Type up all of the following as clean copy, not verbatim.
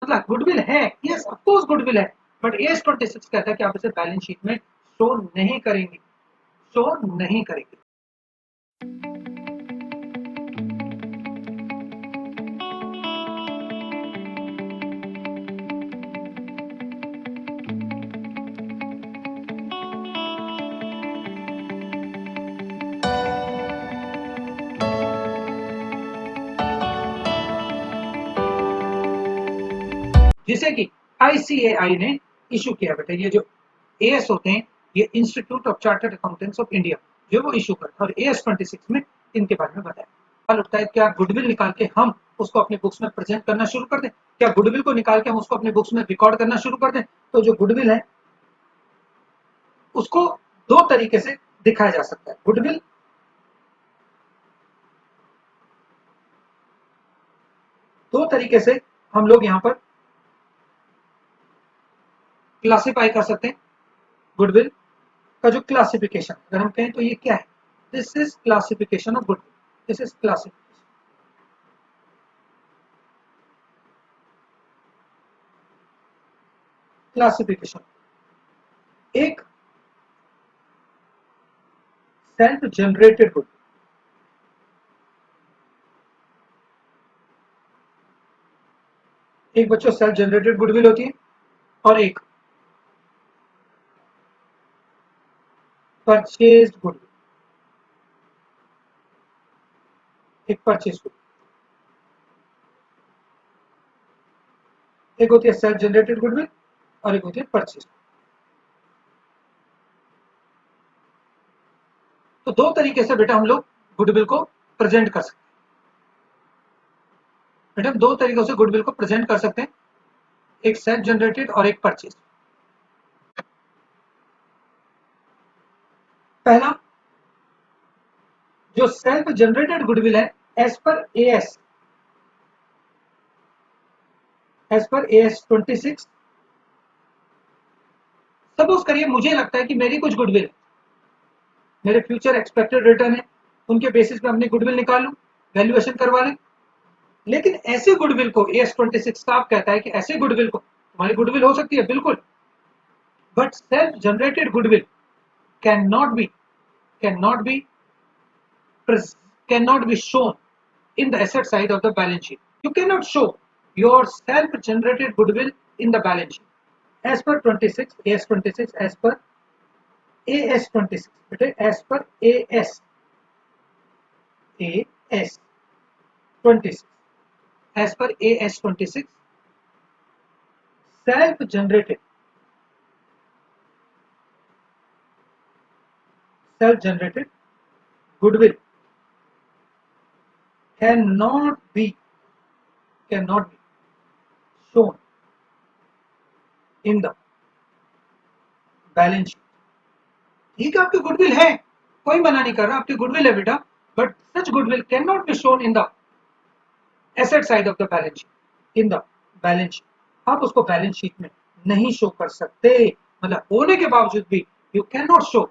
मतलब गुडविल है, yes of course goodwill है, बट AS26 कहता है कि आप इसे बैलेंस शीट में शो नहीं करेंगे, शो नहीं करेंगे। जिसे कि ICAI ने इशू किया बेटा, ये जो AS होते हैं ये institute of chartered accountants of India जो वो इशू करता है, और AS26 में इनके बारे में बताया। सवाल उठता है क्या गुडविल निकाल के हम उसको अपनी बुक्स में प्रेजेंट करना शुरू कर दें, क्या गुडविल को निकाल के हम उसको अपनी बुक्स में रिकॉर्ड करना शुरू कर दें? तो जो गुडविल है उसको दो तरीके से दिखाया जा सकता है। गुडविल दो तरीके से हम लोग यहाँ पर क्लासिफाई कर सकते हैं। गुडविल का जो क्लासिफिकेशन अगर हम कहें तो ये क्या है, this is classification of goodwill, this is classification. एक सेल्फ जनरेटेड गुडविल, एक बच्चों सेल्फ जनरेटेड गुडविल होती है और एक परचेज्ड गुडविल, एक परचेज गुडविल, एक होती है सेल्फ जनरेटेड गुडविल और एक होती है परचेज। तो दो तरीके से बेटा हम लोग गुडविल को प्रेजेंट कर सकते हैं। बेटा हम दो तरीकों से गुडविल को प्रेजेंट कर सकते हैं, एक सेल्फ जनरेटेड और एक परचेज। पहला जो सेल्फ जनरेटेड गुडविल है एज पर AS26, सपोज करिए मुझे लगता है कि मेरी कुछ गुडविल है, मेरे फ्यूचर एक्सपेक्टेड रिटर्न है, उनके बेसिस पे हमने गुडविल निकाल लूं, वैल्यूएशन करवा लें। लेकिन ऐसे गुडविल को AS26 साफ कहता है कि ऐसे गुडविल को, तुम्हारी गुडविल हो सकती है बिल्कुल, but self generated goodwill cannot be cannot be shown in the asset side of the balance sheet. You cannot show your self-generated goodwill in the balance sheet. As per 26, AS26, as per AS26, as per AS26, as per AS26, self-generated goodwill cannot be shown in the balance sheet. ठीक है आपकी goodwill है, कोई मना नहीं कर रहा, आपकी गुडविल है बेटा, but such goodwill can not be shown in the asset side of the balance sheet, in the balance sheet. आप उसको बैलेंस शीट में नहीं शो कर सकते, मतलब होने के बावजूद भी you can not show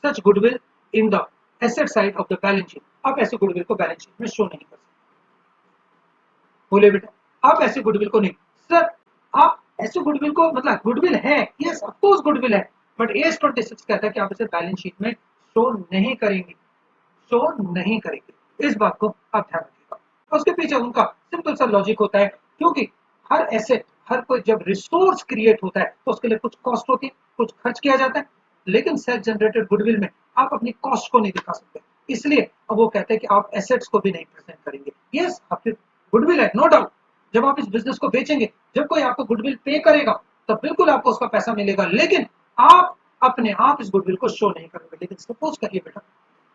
such goodwill in the asset side of the balance sheet. आप ऐसे गुडविल को बैलेंस शीट में शो नहीं कर सकते। बोले बेटा आप ऐसे गुडविल को नहीं, सर आप ऐसे गुडविल को, मतलब गुडविल है, यस ऑफ कोर्स गुडविल है, बट AS26 कहता है कि आप इसे बैलेंस शीट में शो नहीं करेंगे, शो नहीं करेंगे। इस बात को आप ध्यान रखिएगा। उसके पीछे उनका सिंपल सा लॉजिक होता है, क्योंकि हर एसेट, हर कोई जब रिसोर्स क्रिएट होता है तो उसके लिए कुछ कॉस्ट होती है, कुछ खर्च किया जाता है, लेकिन सेल्फ जनरेटेड गुडविल में आप अपनी कॉस्ट को नहीं दिखा सकते, इसलिए अब वो कहते हैं कि आप एसेट्स को भी नहीं प्रेजेंट करेंगे। यस आपकी गुडविल है, नो डाउट, जब आप इस बिजनेस को बेचेंगे, जब कोई आपको गुडविल पे करेगा तब बिल्कुल आपको उसका पैसा मिलेगा, लेकिन आप अपने आप इस गुडविल को शो नहीं करोगे। लेकिन सपोज करिए बेटा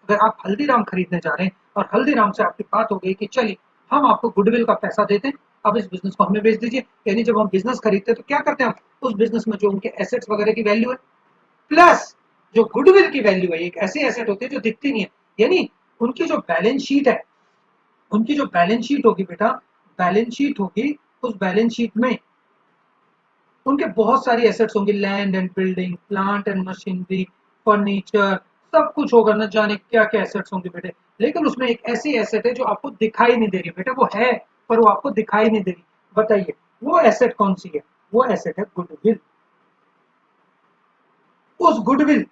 अगर आप हल्दीराम खरीदने जा रहे हैं और हल्दीराम से आपकी बात हो गई कि चलिए हम आपको गुडविल का पैसा देते हैं, अब इस बिजनेस को हमें बेच दीजिए, यानी जब हम बिजनेस खरीदते हैं तो क्या करते हैं, हम उस बिजनेस में जो उनके एसेट्स वगैरह की वैल्यू है प्लस जो गुडविल की वैल्यू है, एक ऐसी एसेट होती है जो दिखती नहीं है, यानी उनकी जो बैलेंस शीट है, उनकी जो बैलेंस शीट होगी बेटा, बैलेंस शीट होगी, उस बैलेंस शीट में उनके बहुत सारी एसेट्स होंगी, land and building, plant and machinery, furniture, सब कुछ होगा, न जाने क्या क्या एसेट्स होंगे बेटे, लेकिन उसमें एक ऐसी एसेट है जो आपको दिखाई नहीं दे रही बेटा, वो है पर वो आपको दिखाई नहीं दे रही। बताइए वो एसेट कौन सी है? वो एसेट है गुडविल। उस गुडविल,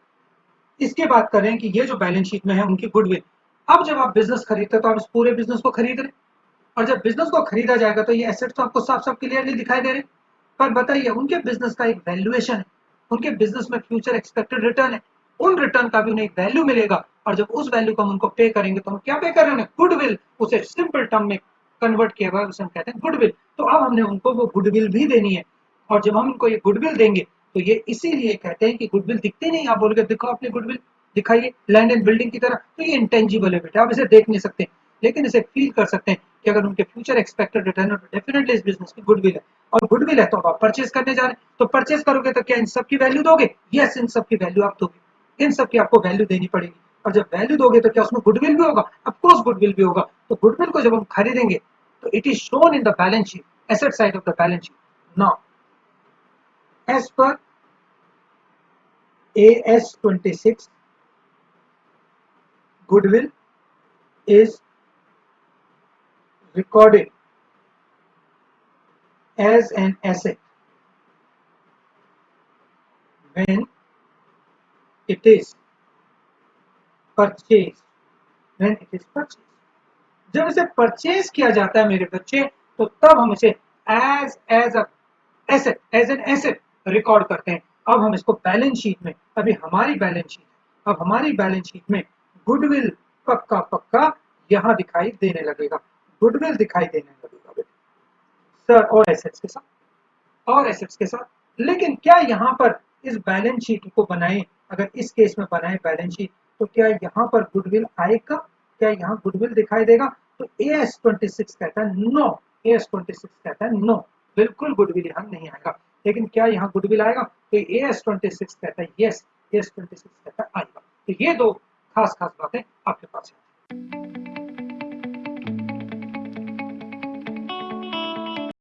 इसकी बात कर रहे हैं कि ये जो बैलेंस शीट में है उनकी गुडविल। अब जब आप बिजनेस खरीदते हैं तो आप इस पूरे बिजनेस को खरीद रहे हैं, और जब बिजनेस को खरीदा जाएगा तो ये एसेट तो आपको साफ साफ क्लियरली दिखाई दे रहे हैं। पर बताइए, उनके बिजनेस का एक वैल्यूएशन है, उनके बिजनेस में फ्यूचर एक्सपेक्टेड रिटर्न है, उन रिटर्न का भी उन्हें एक वैल्यू मिलेगा, और जब उस वैल्यू को हम उनको पे करेंगे तो हम क्या पे कर रहे हैं? गुडविल। उसे सिंपल टर्म में कन्वर्ट किया हुआ उसे हम कहते हैं गुडविल। तो अब हमने उनको वो गुडविल भी देनी है, और जब हम इनको ये गुडविल देंगे तो ये इसीलिए कहते हैं कि गुडविल दिखती नहीं। आप बोलोगे दिखाओ अपनी गुडविल, दिखाइए लैंड एंड बिल्डिंग की तरह, तो ये इंटेंजिबल है बेटा, आप इसे देख नहीं सकते, लेकिन इसे फील कर सकते हैं कि अगर उनके फ्यूचर एक्सपेक्टेड रिटर्न है तो डेफिनेटली इस बिजनेस की गुडविल है। और गुडविल है तो आप परचेज करने जा रहे हैं, तो परचेज करोगे तो क्या इन सब की वैल्यू दोगे? यस, इन सब की वैल्यू आप दोगे, इन सब की आपको वैल्यू देनी पड़ेगी। और जब वैल्यू दोगे तो क्या उसमें गुडविल भी होगा? ऑफकोर्स गुडविल भी होगा। तो गुडविल को जब हम खरीदेंगे तो it is shown in the balance sheet, asset side of the balance sheet. Now as per AS 26, goodwill is recorded as an asset when it is purchased, when it is purchased। जब इसे purchase किया जाता है मेरे बच्चे, तो तब हम इसे as a asset, as an asset record करते हैं। अब हम इसको बैलेंस शीट में, अभी हमारी बैलेंस शीट, अब हमारी बैलेंस शीट में गुडविल पक्का पक्का यहां दिखाई देने लगेगा, गुडविल दिखाई देने लगेगा सर, और एसेट्स के साथ, और एसेट्स के साथ। लेकिन क्या यहाँ पर इस बैलेंस शीट को बनाए, अगर इस केस में बनाए बैलेंस शीट, तो क्या यहाँ पर गुडविल आएगा? क्या यहाँ गुडविल दिखाई देगा? तो AS 26 कहता है नो, AS 26 कहता है नो, बिल्कुल गुडविल यहाँ नहीं आएगा। लेकिन क्या यहाँ गुडविल आएगा? तो AS 26 कहता है यस, AS 26 कहता है आएगा। तो ये दो खास खास बातें आपके पास है।